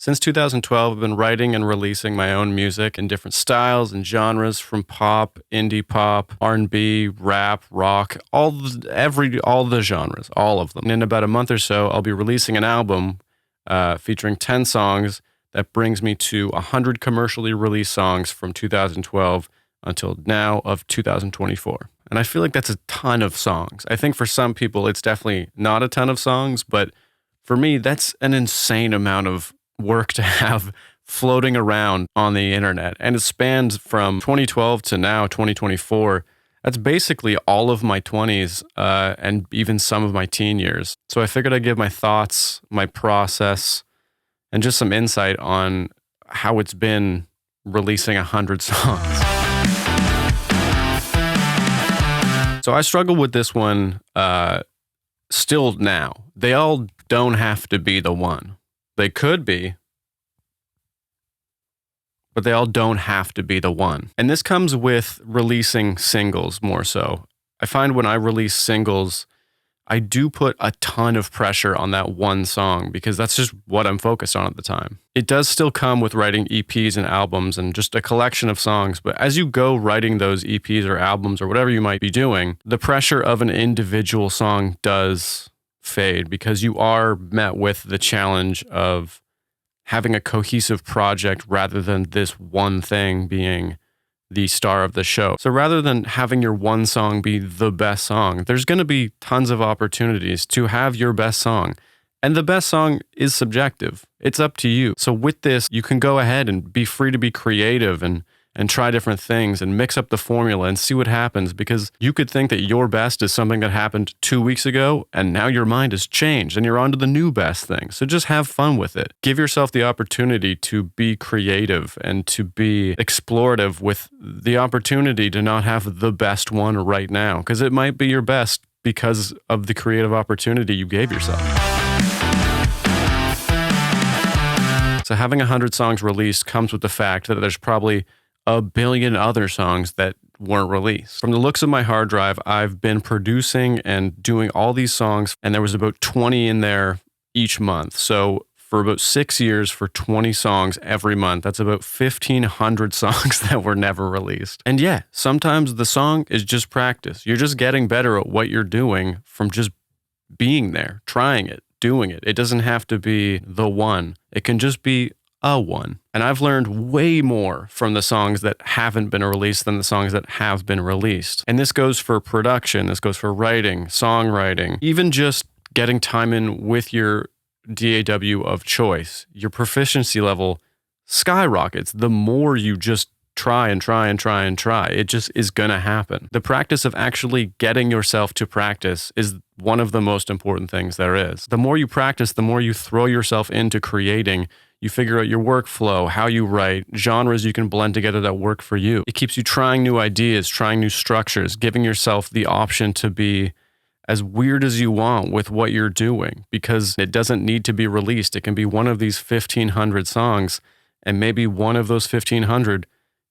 Since 2012, I've been writing and releasing my own music in different styles and genres, from pop, indie pop, R&B, rap, rock, all the genres, all of them. And in about a month or so, I'll be releasing an album featuring 10 songs that brings me to 100 commercially released songs from 2012 until now of 2024. And I feel like that's a ton of songs. I think for some people, it's definitely not a ton of songs, but for me, that's an insane amount of work to have floating around on the internet. And it spans from 2012 to now, 2024. That's basically all of my 20s and even some of my teen years. So I figured I'd give my thoughts, my process, and just some insight on how it's been releasing 100 songs. So I struggle with this one still now. They all don't have to be the one. They could be, but they all don't have to be the one. And this comes with releasing singles more so. I find when I release singles, I do put a ton of pressure on that one song because that's just what I'm focused on at the time. It does still come with writing EPs and albums and just a collection of songs, but as you go writing those EPs or albums or whatever you might be doing, the pressure of an individual song does fade because you are met with the challenge of having a cohesive project rather than this one thing being the star of the show. So rather than having your one song be the best song, there's going to be tons of opportunities to have your best song. And the best song is subjective. It's up to you. So with this, you can go ahead and be free to be creative and try different things and mix up the formula and see what happens, because you could think that your best is something that happened 2 weeks ago and now your mind has changed and you're on to the new best thing. So just have fun with it. Give yourself the opportunity to be creative and to be explorative with the opportunity to not have the best one right now, because it might be your best because of the creative opportunity you gave yourself. So having 100 songs released comes with the fact that there's probably a billion other songs that weren't released. From the looks of my hard drive, I've been producing and doing all these songs, and there was about 20 in there each month. So for about 6 years, for 20 songs every month, that's about 1,500 songs that were never released. And yeah, sometimes the song is just practice. You're just getting better at what you're doing from just being there, trying it, doing it. It doesn't have to be the one. It can just be a one. And I've learned way more from the songs that haven't been released than the songs that have been released. And this goes for production, this goes for writing, songwriting, even just getting time in with your DAW of choice. Your proficiency level skyrockets the more you just try and try and try and try. It just is going to happen. The practice of actually getting yourself to practice is one of the most important things there is. The more you practice, the more you throw yourself into creating. You figure out your workflow, how you write, genres you can blend together that work for you. It keeps you trying new ideas, trying new structures, giving yourself the option to be as weird as you want with what you're doing, because it doesn't need to be released. It can be one of these 1,500 songs, and maybe one of those 1,500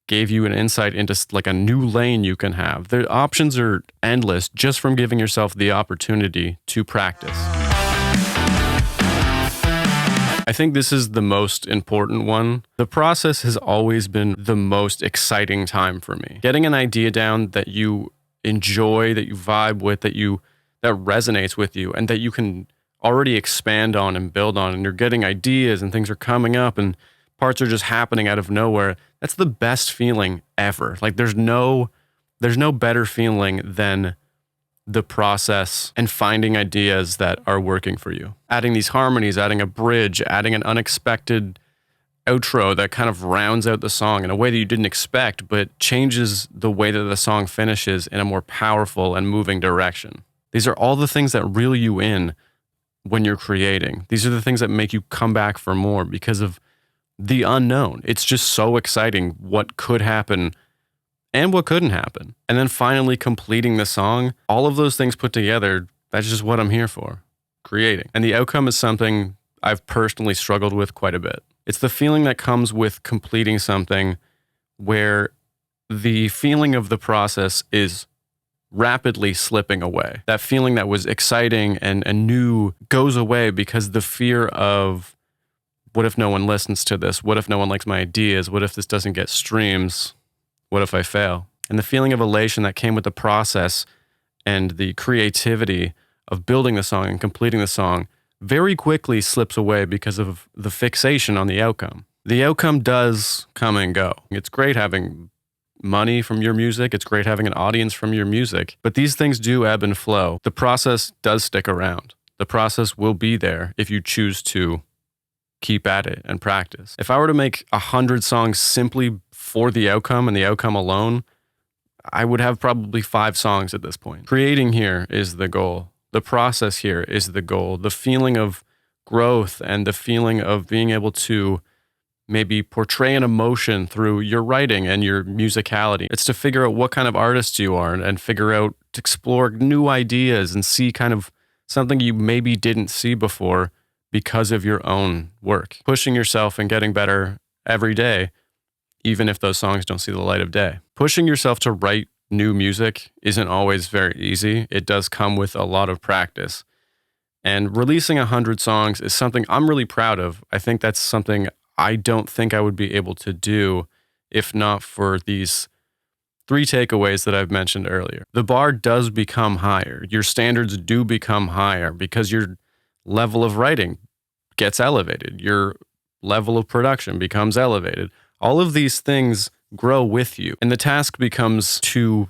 gave you an insight into like a new lane you can have. The options are endless just from giving yourself the opportunity to practice. I think this is the most important one. The process has always been the most exciting time for me. Getting an idea down that you enjoy, that you vibe with, that resonates with you, and that you can already expand on and build on, and you're getting ideas and things are coming up and parts are just happening out of nowhere. That's the best feeling ever. Like there's no better feeling than the process and finding ideas that are working for you. Adding these harmonies, adding a bridge, adding an unexpected outro that kind of rounds out the song in a way that you didn't expect, but changes the way that the song finishes in a more powerful and moving direction. These are all the things that reel you in when you're creating. These are the things that make you come back for more because of the unknown. It's just so exciting what could happen and what couldn't happen. And then finally completing the song, all of those things put together, that's just what I'm here for, creating. And the outcome is something I've personally struggled with quite a bit. It's the feeling that comes with completing something where the feeling of the process is rapidly slipping away. That feeling that was exciting and new goes away because the fear of What if no one listens to this? What if no one likes my ideas? What if this doesn't get streams? What if I fail? And the feeling of elation that came with the process and the creativity of building the song and completing the song very quickly slips away because of the fixation on the outcome. The outcome does come and go. It's great having money from your music. It's great having an audience from your music. But these things do ebb and flow. The process does stick around. The process will be there if you choose to keep at it and practice. If I were to make 100 songs simply for the outcome and the outcome alone, I would have probably 5 songs at this point. Creating here is the goal. The process here is the goal. The feeling of growth and the feeling of being able to maybe portray an emotion through your writing and your musicality. It's to figure out what kind of artist you are and figure out, to explore new ideas and see kind of something you maybe didn't see before because of your own work. Pushing yourself and getting better every day, even if those songs don't see the light of day. Pushing yourself to write new music isn't always very easy. It does come with a lot of practice. And releasing 100 songs is something I'm really proud of. I think that's something I don't think I would be able to do if not for these 3 takeaways that I've mentioned earlier. The bar does become higher. Your standards do become higher because your level of writing gets elevated. Your level of production becomes elevated. All of these things grow with you. And the task becomes to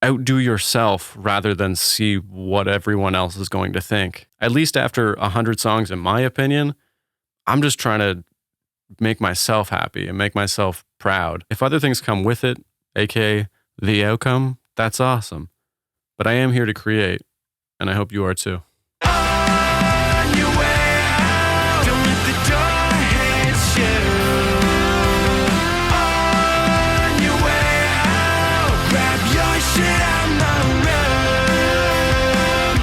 outdo yourself rather than see what everyone else is going to think. At least after 100 songs, in my opinion, I'm just trying to make myself happy and make myself proud. If other things come with it, aka the outcome, that's awesome. But I am here to create, and I hope you are too.